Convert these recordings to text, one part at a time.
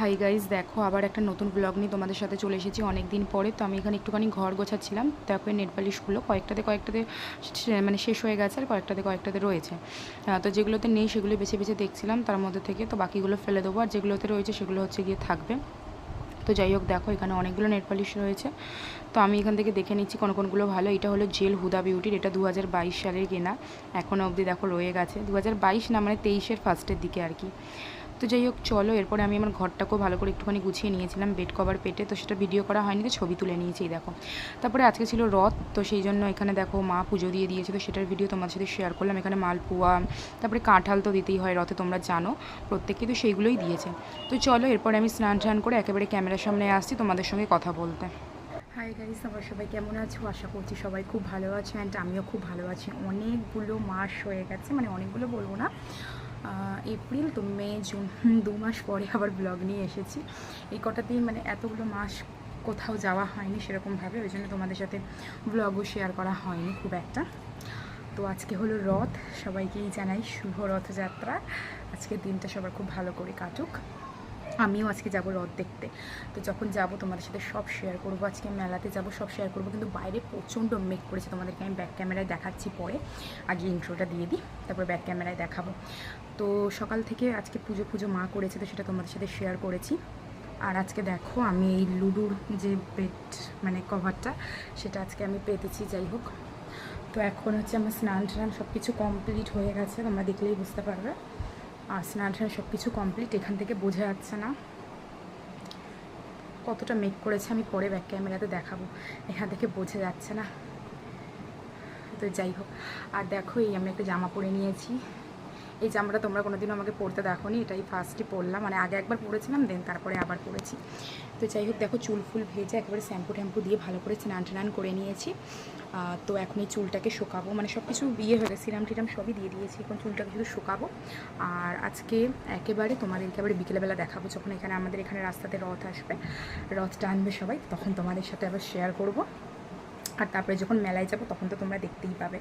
Hi guys, দেখো আবার একটা নতুন ব্লগ নিয়ে তোমাদের সাথে চলে এসেছি অনেক দিন পরে। তো আমি এখানে একটুখানি ঘর গোছাচ্ছিলাম। দেখো এই নেট পালিশগুলো কয়েকটাতে মানে শেষ হয়ে গেছে আর কয়েকটাতে রয়েছে। তো যেগুলোতে নেই সেগুলো বেছে বেছে দেখছিলাম তার মধ্যে থেকে। তো বাকিগুলো ফেলে দেবো, আর যেগুলোতে রয়েছে সেগুলো হচ্ছে গিয়ে থাকবে। তো যাই হোক, দেখো এখানে অনেকগুলো নেট পালিশ রয়েছে। তো আমি এখান থেকে দেখে নিচ্ছি কোনগুলো ভালো। এটা হলো জেল হুদা বিউটির, এটা 2022 সালের কেনা, এখনও অবধি দেখো রয়ে গেছে। 2022 না, মানে 23-এর ফার্স্টের দিকে আর কি। তো যাই হোক চলো, এরপরে আমি আমার ঘরটাকেও ভালো করে একটুখানি গুছিয়ে নিয়েছিলাম, বেড কভার পেটে। তো সেটা ভিডিও করা হয়নি, তো ছবি তুলে নিয়েছি দেখো। তারপরে আজকে ছিল রথ, তো সেই জন্য এখানে দেখো মা পুজো দিয়ে দিয়েছে, তো সেটার ভিডিও তোমাদের সাথে শেয়ার করলাম। এখানে মালপুয়া, তারপরে কাঁঠাল তো দিতেই হয় রথে, তোমরা জানো প্রত্যেককে, তো সেইগুলোই দিয়েছে। তো চলো এরপরে আমি স্নান টান করে একেবারে ক্যামেরার সামনে আসছি তোমাদের সঙ্গে কথা বলতে। হাই গাইস, তোমরা সবাই কেমন আছো? আশা করছি সবাই খুব ভালো আছো, অ্যান্ড আমিও খুব ভালো আছি। অনেকগুলো মাস হয়ে গেছে, মানে অনেকগুলো বলবো না, এপ্রিল তো মে জুন 2 মাস পরে আবার ব্লগ নিয়ে এসেছি। এই কটা দিন মানে এতগুলো মাস কোথাও যাওয়া হয়নি সেরকমভাবে, ওই জন্য তোমাদের সাথে ব্লগও শেয়ার করা হয়নি খুব একটা। তো আজকে হলো রথ, সবাইকেই জানাই শুভ রথযাত্রা। আজকের দিনটা সবার খুব ভালো করে কাটুক। আমিও আজকে যাব রথ দেখতে। তো যখন যাব তোমাদের সাথে সব শেয়ার করবো। আজকে মেলাতে যাব, সব শেয়ার করবো। কিন্তু বাইরে প্রচণ্ড মেঘ করেছে, তোমাদেরকে আমি ব্যাক ক্যামেরায় দেখাচ্ছি পরে। আগে ইন্ট্রোটা দিয়ে দিই, তারপর ব্যাক ক্যামেরায় দেখাবো। তো সকাল থেকে আজকে পুজো মা করেছে, তো সেটা তোমাদের সাথে শেয়ার করেছি। আর আজকে দেখো আমি এই লুডুর যে বেড মানে কভারটা, সেটা আজকে আমি পেতেছি। যাই হোক, তো এখন হচ্ছে আমার স্নান টান সব কিছু কমপ্লিট হয়ে গেছে, তোমরা দেখলেই বুঝতে পারবে। আর স্নান টান সব কিছু কমপ্লিট, এখান থেকে বোঝা যাচ্ছে না কতটা মেক করেছে, আমি পরে ব্যাক ক্যামেরাতে দেখাবো। এখান থেকে বোঝা যাচ্ছে না, তো যাই হোক। আর দেখো এই আমি একটা জামা পরে নিয়েছি। এই জামাটা তোমরা কোনোদিনও আমাকে পরতে দেখোনি, এটাই ফার্স্টই পরলাম, মানে আগে একবার পরেছিলাম, দেন তারপরে আবার পরেছি। তো যাই হোক, দেখো চুল ফুল ভেজে একেবারে শ্যাম্পু ট্যাম্পু দিয়ে ভালো করে স্নান টান করে নিয়েছি। তো এখন এই চুলটাকে শুকাবো, মানে সব কিছু বিয়ে হয়ে গেছে, সিরাম টিরাম সবই দিয়ে দিয়েছি, এখন চুলটাকে শুধু শুকাবো। আর আজকে একেবারে তোমাদেরকে আবার বিকেলবেলা দেখাবো, যখন এখানে আমাদের এখানে রাস্তাতে রথ আসবে, রথটা আনবে সবাই, তখন তোমাদের সাথে আবার শেয়ার করব। আর তারপরে যখন মেলায় যাব তখন তো তোমরা দেখতেই পাবে।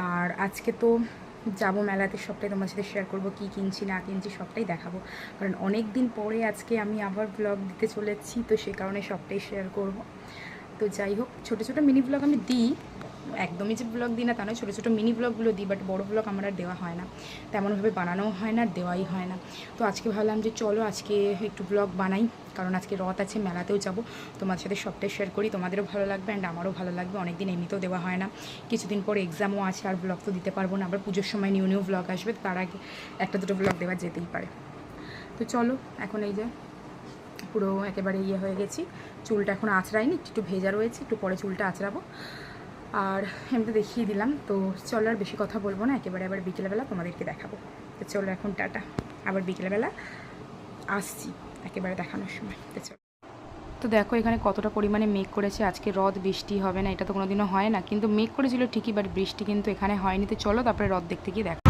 আর আজকে তো যাবো মেলাতে, সবটাই তোমার সাথে শেয়ার করবো, কী কিনছি না কিনছি সবটাই দেখাবো। কারণ অনেক দিন পরে আজকে আমি আবার ব্লগ দিতে চলেছি, তো সেই কারণে সবটাই শেয়ার করব। তো যাই হোক, ছোটো ছোটো মিনি ব্লগ আমি দিই, একদমই যে ব্লগ দিই না তা নয়, ছোটো ছোটো মিনি ব্লগগুলো দিই, বাট বড়ো ব্লগ আমার আর দেওয়া হয় না, তেমনভাবে বানানোও হয় না, দেওয়াই হয় না। তো আজকে ভাবলাম যে চলো আজকে একটু ব্লগ বানাই, কারণ আজকে রথ আছে, মেলাতেও যাব, তোমাদের সাথে সবটাই শেয়ার করি, তোমাদেরও ভালো লাগবে অ্যান্ড আমারও ভালো লাগবে। অনেকদিন এমনিতেও দেওয়া হয় না, কিছুদিন পর এক্সামও আছে, আর ব্লগ তো দিতে পারবো না, আবার পুজোর সময় নিউ নিউ ব্লগ আসবে, তার আগে একটা দুটো ব্লগ দেওয়া যেতেই পারে। তো চলো, এখন এই যে পুরো একেবারে ইয়ে হয়ে গেছি, চুলটা এখন আঁচড়াইনি, একটু ভেজা রয়েছে, একটু পরে চুলটা আঁচড়াবো। আর এমনি দেখিয়ে দিলাম, তো চলো আর বেশি কথা বলবো না, একেবারে আবার বিকেলবেলা তোমাদেরকে দেখাবো। তো চলো এখন টাটা, আবার বিকেলবেলা আসছি একেবারে দেখানোর সময়। তো চলো। তো দেখো এখানে কতটা পরিমাণে মেঘ করেছে, আজকে রথ বৃষ্টি হবে না এটা তো কোনোদিনও হয় না, কিন্তু মেঘ করেছিল ঠিকই, বাট বৃষ্টি কিন্তু এখানে হয়নি। তো চলো তারপরে রথ দেখতে গিয়ে দেখো।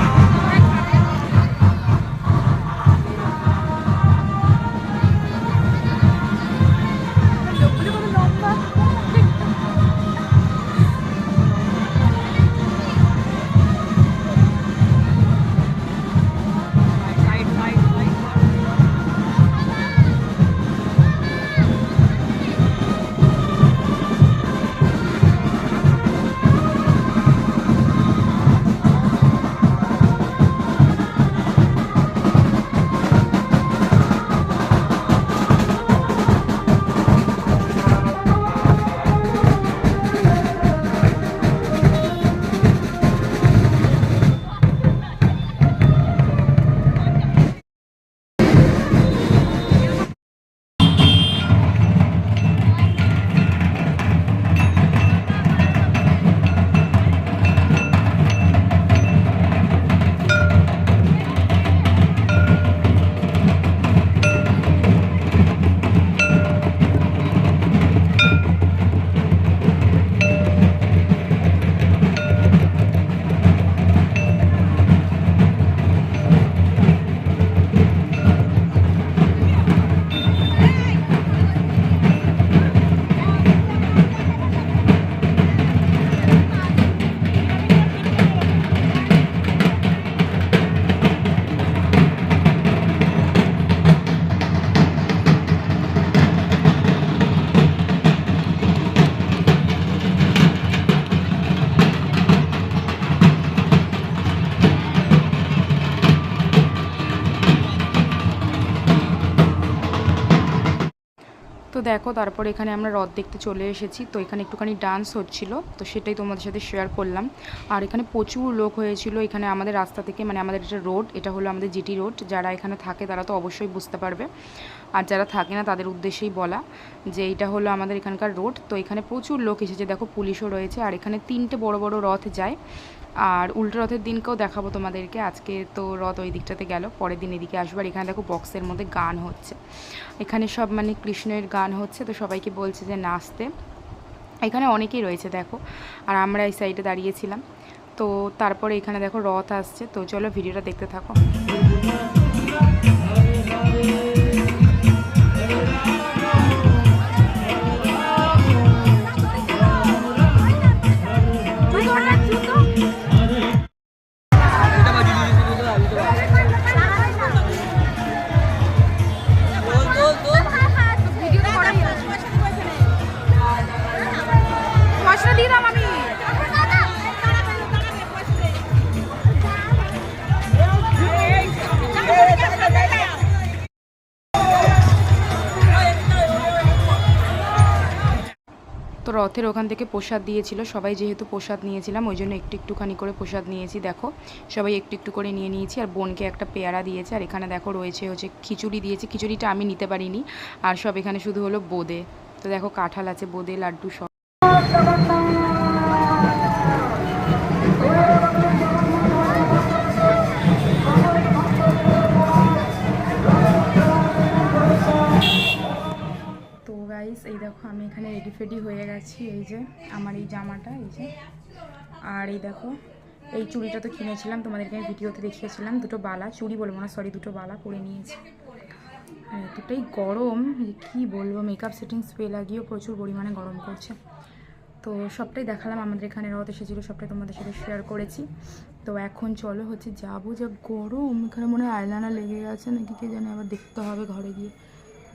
তো দেখো তারপর এখানে আমরা রথ দেখতে চলে এসেছি। তো এখানে একটুখানি ডান্স হচ্ছিল, তো সেটাই তোমাদের সাথে শেয়ার করলাম। আর এখানে প্রচুর লোক হয়েছিল। এখানে আমাদের রাস্তা থেকে মানে আমাদের এটা রোড, এটা হলো আমাদের জিটি রোড। যারা এখানে থাকে তারা তো অবশ্যই বুঝতে পারবে, আর যারা থাকে না তাদের উদ্দেশ্যেই বলা যে এইটা হলো আমাদের এখানকার রোড। তো এখানে প্রচুর লোক এসেছে, দেখো পুলিশও রয়েছে। আর এখানে 3টে বড় বড় রথ যায়। আর উল্টো রথের দিনকেও দেখাবো তোমাদেরকে। আজকে তো রথ ওই দিকটাতে গেল, পরের দিন এদিকে আসবো। আর এখানে দেখো বক্সের মধ্যে গান হচ্ছে, এখানে সব মানে কৃষ্ণের গান হচ্ছে। তো সবাইকে বলছে যে নাচতে, এখানে অনেকেই রয়েছে দেখো। আর আমরা এই সাইডে দাঁড়িয়েছিলাম। তো তারপরে এখানে দেখো রথ আসছে। তো চলো ভিডিওটা দেখতে থাকো। তো রথের ওখান থেকে প্রসাদ দিয়েছিল, সবাই যেহেতু প্রসাদ নিয়েছিলাম ওই জন্য একটু একটুখানি করে প্রসাদ নিয়েছি। দেখো সবাই একটু একটু করে নিয়ে নিয়েছি। আর বোনকে একটা পেয়ারা দিয়েছে। আর এখানে দেখো রয়েছে হচ্ছে খিচুড়ি দিয়েছে, খিচুড়িটা আমি নিতে পারিনি। আর সব এখানে শুধু হলো বোঁদে। তো দেখো কাঁঠাল আছে, বোঁদে, লাড্ডু সব। এই দেখো আমি এখানে রেডি ফেডি হয়ে গেছি। এই যে আমার এই জামাটা, এই যে। আর এই দেখো এই চুড়িটা তো কিনেছিলাম, তোমাদেরকে আমি ভিডিওতে দেখিয়েছিলাম। দুটো বালা, চুড়ি বলবো না সরি, দুটো বালা পরে নিয়েছি। আর এতটাই গরম কি বলবো, মেকআপ সেটিং স্প্রে লাগিয়েও প্রচুর পরিমাণে গরম করছে। তো সবটাই দেখালাম, আমাদের এখানে রথ এসেছিলো, সবটাই তোমাদের সাথে শেয়ার করেছি। তো এখন চলো হচ্ছে যাবো। যা গরম, এখানে মনে হয় আয়লানা লেগে গেছে নাকি কে জানে, আবার দেখতে হবে ঘরে গিয়ে।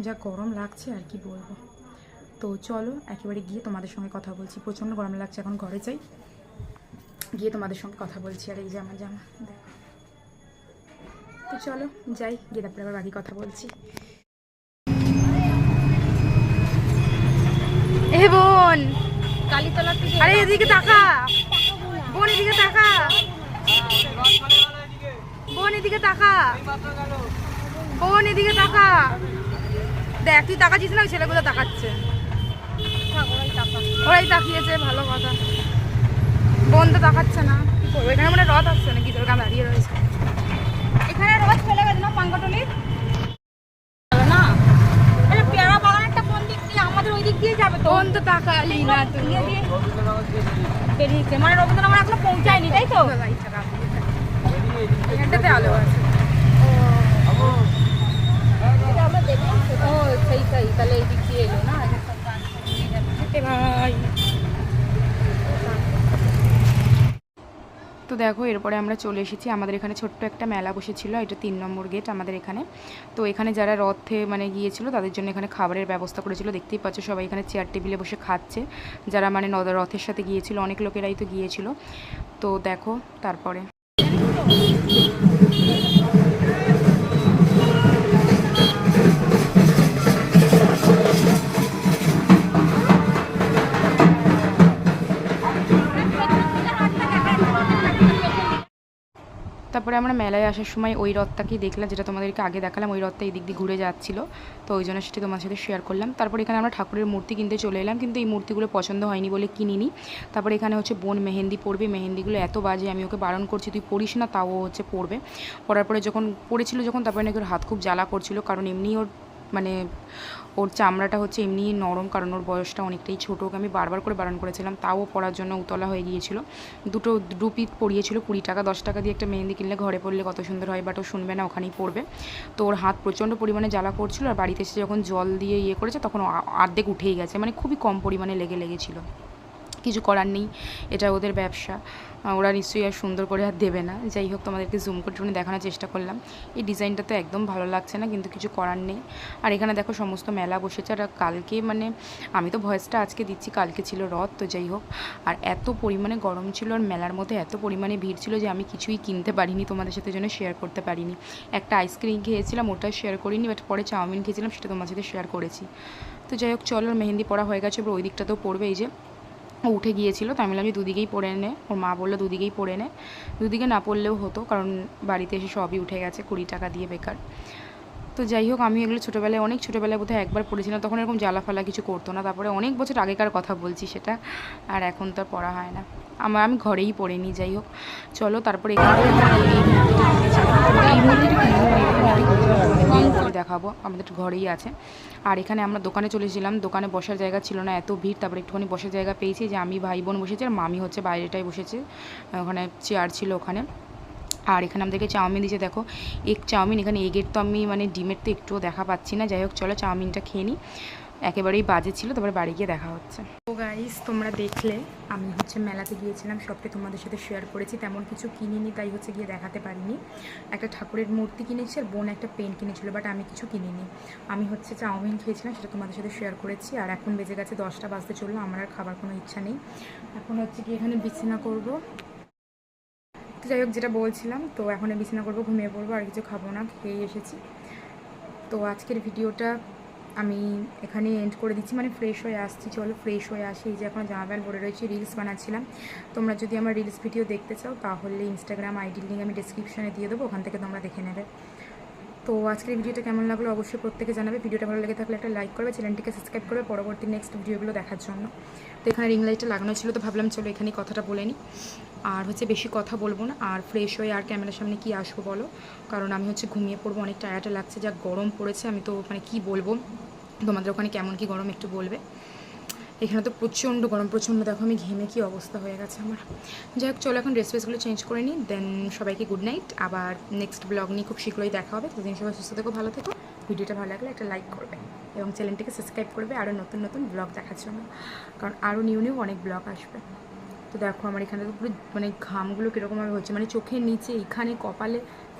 যা গরম লাগছে আর কি বলবো। তো চলো একেবারে গিয়ে তোমাদের সঙ্গে কথা বলছি। প্রচণ্ড গরম লাগছে, এখন ঘরে যাই, গিয়ে তোমাদের সঙ্গে কথা বলছি। আর এই যে আমার জামা দেখো। তো চলো যাই, গিয়ে তারপরে আবার বাকি কথা বলছি। এ বোন, কালীতলা থেকে, আরে এদিকে তাকা বোন, এদিকে তাকা বোন, এদিকে তাকা বোন, এদিকে তাকা। দেখ তুই তাকাচ্ছিস না, ওই ছেলেগুলো তাকাচ্ছে, ওরাই তাকিয়েছে, ভালো কথা। বোন তো তাকাচ্ছে না, কি করবো। এখানে মানে রথ আসছে নাকি, তোর গান দাঁড়িয়ে রয়েছে এখানে। রথ ফেলে গেছে না পাঙ্কাটলির না, পেয়ারা বাগানটা কোন দিক দিয়ে, আমাদের ওই দিক দিয়ে যাবে। তো বোন তো তাকালি না, তুই বেরিয়েছে মানে রবীন্দ্র আমার এখনো পৌঁছায়নি, তাই তো। এখানটাতে আলো আছে, ও সেই সেই, তাহলে এই দিক দিয়ে এলো না ভাই। তো দেখো এরপরে আমরা চলে এসেছি। আমাদের এখানে ছোট্ট একটা মেলা বসেছিল, এটা 3 নম্বর গেট আমাদের এখানে। তো এখানে যারা রথে মানে গিয়েছিল তাদের জন্য এখানে খাবারের ব্যবস্থা করেছিল। দেখতেই পাচ্ছ সবাই এখানে চেয়ার টেবিলে বসে খাচ্ছে, যারা মানে রথের সাথে গিয়েছিল। অনেক লোকেরাই তো গিয়েছিল। তো দেখো তারপরে তারপরে আমরা মেলায় আসার সময় ওই রথটাকেই দেখলাম, যেটা তোমাদেরকে আগে দেখালাম। ওই রথটা এই দিক দিয়ে ঘুরে যাচ্ছিলো, তো ওই জন্য সেটি তোমার সাথে শেয়ার করলাম। তারপর এখানে আমরা ঠাকুরের মূর্তি কিনতে চলে এলাম, কিন্তু এই মূর্তিগুলো পছন্দ হয়নি বলে কিনিনি। তারপরে এখানে হচ্ছে বোন মেহেন্দি পরবে, মেহেন্দিগুলো এত বাজে, আমি ওকে বারণ করছি তুই পড়িস না, তাও হচ্ছে পড়বে। পরার পরে যখন পড়েছিল তারপরে নাকি ওর হাত খুব জ্বালা করছিল, কারণ এমনি ওর মানে ওর চামড়াটা হচ্ছে এমনি নরম, কারণ ওর বয়সটা অনেকটাই ছোটো। ওকে আমি বারবার করে বারণ করেছিলাম, তাও পড়ার জন্য উতলা হয়ে গিয়েছিল। দু পিস পড়িয়েছিল 20 টাকা। 10 টাকা দিয়ে একটা মেহেন্দি কিনলে ঘরে পড়লে কত সুন্দর হয়, বাট ও শুনবে না, ওখানেই পড়বে। তো ওর হাত প্রচণ্ড পরিমাণে জ্বালা করছিল। আর বাড়িতে এসে যখন জল দিয়ে করেছে তখন অর্ধেক উঠেই গেছে, মানে খুবই কম পরিমাণে লেগেছিল। কিছু করার নেই, এটা ওদের ব্যবসা, ওরা নিশ্চয়ই আর সুন্দর করে আর দেবে না। যাই হোক, তোমাদেরকে জুম করে টুনে দেখানোর চেষ্টা করলাম। এই ডিজাইনটা তো একদম ভালো লাগছে না, কিন্তু কিছু করার নেই। আর এখানে দেখো সমস্ত মেলা বসেছে। আর কালকে মানে আমি তো ভয়েসটা আজকে দিচ্ছি, কালকে ছিল রথ, তো যাই হোক। আর এত পরিমাণে গরম ছিল আর মেলার মধ্যে এত পরিমাণে ভিড় ছিল যে আমি কিছুই কিনতে পারিনি, তোমাদের সাথে জন্য শেয়ার করতে পারিনি। একটা আইসক্রিম খেয়েছিলাম, ওটা শেয়ার করিনি, বাট পরে চাউমিন খেয়েছিলাম, সেটা তোমার সাথে শেয়ার করেছি। তো যাই হোক, চলো, মেহেন্দি পড়া হয়ে গেছে, এবার ওই দিকটাতেও পড়বে। এই যে ও উঠে গিয়েছিলো, তো আমি বললাম যে দুদিকেই পড়ে নে, ওর মা বললো দুদিকেই পড়ে নে। দুদিকে না পড়লেও হতো, কারণ বাড়িতে এসে সবই উঠে গেছে 20 টাকা দিয়ে বেকার। তো যাই হোক, আমি এগুলো ছোটোবেলায়, অনেক ছোটোবেলায় বোধহয় একবার পড়েছিলাম, তখন এরকম জ্বালা ফালা কিছু করতো না। তারপরে অনেক বছর আগেকার কথা বলছি সেটা, আর এখন তো আর পড়া হয় না। আমি ঘরেই পড়ে নিই। যাই হোক, চলো, তারপরে এই দেখাবো, আমাদের ঘরেই আছে। আর এখানে আমরা দোকানে চলেছিলাম, দোকানে বসার জায়গা ছিল না, এত ভিড়। তারপরে একটুখানি বসার জায়গা পেয়েছি, যে আমি ভাই বোন বসেছি, আর মামি হচ্ছে বাইরেটাই বসেছে, ওখানে চেয়ার ছিল ওখানে। আর এখানে আমাদেরকে চাউমিন দিয়েছে, দেখো এগ চাউমিন। এখানে এগের তো আমি মানে ডিমের তো একটুও দেখা পাচ্ছি না। যাই হোক, চলো চাউমিনটা খেয়ে নিই, একেবারেই বাজে ছিল। তারপরে বাড়ি গিয়ে দেখা হচ্ছে। তো গাইস, তোমরা দেখলে আমি হচ্ছে মেলাতে গিয়েছিলাম, সবটাই তোমাদের সাথে শেয়ার করেছি। তেমন কিছু কিনিনি, তাই হচ্ছে গিয়ে দেখাতে পারিনি। একটা ঠাকুরের মূর্তি কিনেছি, আর বোন একটা পেন কিনেছিল, বাট আমি কিছু কিনিনি। আমি হচ্ছে চাউমিন খেয়েছিলাম, সেটা তোমাদের সাথে শেয়ার করেছি। আর এখন বেজে গেছে 10টা বাজতে চললো, আমার আর খাবার কোনো ইচ্ছা নেই। এখন হচ্ছে কি এখানে বিছানা করবো। তো যাই হোক, যেটা বলছিলাম, তো এখন বিছানা করবো, ঘুমিয়ে পড়বো, আর কিছু খাবো না, খেয়েই এসেছি। তো আজকের ভিডিওটা আমি এখানে এন্ড করে দিচ্ছি, মানে ফ্রেশ হয়ে আসছি। চলো ফ্রেশ হয়ে আসি। এই যে এখন জামা প্যান্ট পরে রয়েছি, রিলস বানাচ্ছিলাম। তোমরা যদি আমার রিলস ভিডিও দেখতে চাও, তাহলে ইনস্টাগ্রাম আইডির লিঙ্ক আমি ডিসক্রিপশানে দিয়ে দেবো, ওখান থেকে তোমরা দেখে নেবে। তো আজকের ভিডিওটা কেমন লাগলো অবশ্যই প্রত্যেকে জানাবে। ভিডিওটা ভালো লেগে থাকলে একটা লাইক করবে, চ্যানেলটিকে সাবস্ক্রাইব করবে পরবর্তী নেক্সট ভিডিওগুলো দেখার জন্য। তো এখানে রিং লাইটটা লাগানো ছিল, তো ভাবলাম চলো এখানেই কথাটা বলে নিই। আর হচ্ছে বেশি কথা বলবো না, আর ফ্রেশ হয়ে আর ক্যামেরার সামনে কি আসবো বলো, কারণ আমি হচ্ছে ঘুমিয়ে পড়বো, অনেক টায়ার্ড লাগছে, যা গরম পড়েছে। আমি তো মানে কি বলবো, তোমাদের ওখানে কেমন কি গরম একটু বলবে। এখানে তো প্রচণ্ড গরম, প্রচণ্ড। দেখো আমি ঘেমে কি অবস্থা হয়ে গেছে আমার। যাই হোক, চলো এখন ড্রেস ফ্রেসগুলো চেঞ্জ করে নিই, দেন সবাইকে গুড নাইট। আবার নেক্সট ব্লগ নিয়ে খুব শীঘ্রই দেখা হবে। ততদিন সবাই সুস্থ থেকো, ভালো থেকো। ভিডিওটা ভালো লাগলে একটা লাইক করবে, এবং চ্যানেলটিকে সাবস্ক্রাইব করবে আরও নতুন নতুন ব্লগ দেখার জন্য, কারণ আরও নিউ নিউ অনেক ব্লগ আসবে। তো দেখো আমার এখানে তো পুরো মানে ঘামগুলো কীরকমভাবে হচ্ছে, মানে চোখের নিচে, এখানে কপালে,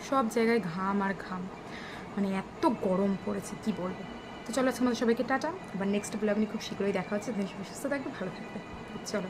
সব জায়গায় ঘাম আর ঘাম, মানে এত গরম পড়েছে কি বলবো। তো চলো আজকে আমাদের সবাইকে টাটা, আবার নেক্সট ব্লগ নিয়ে খুব শীঘ্রই দেখা হচ্ছে। দিন সবাই সুস্থ থাকবে, ভালো থাকবে। চলো।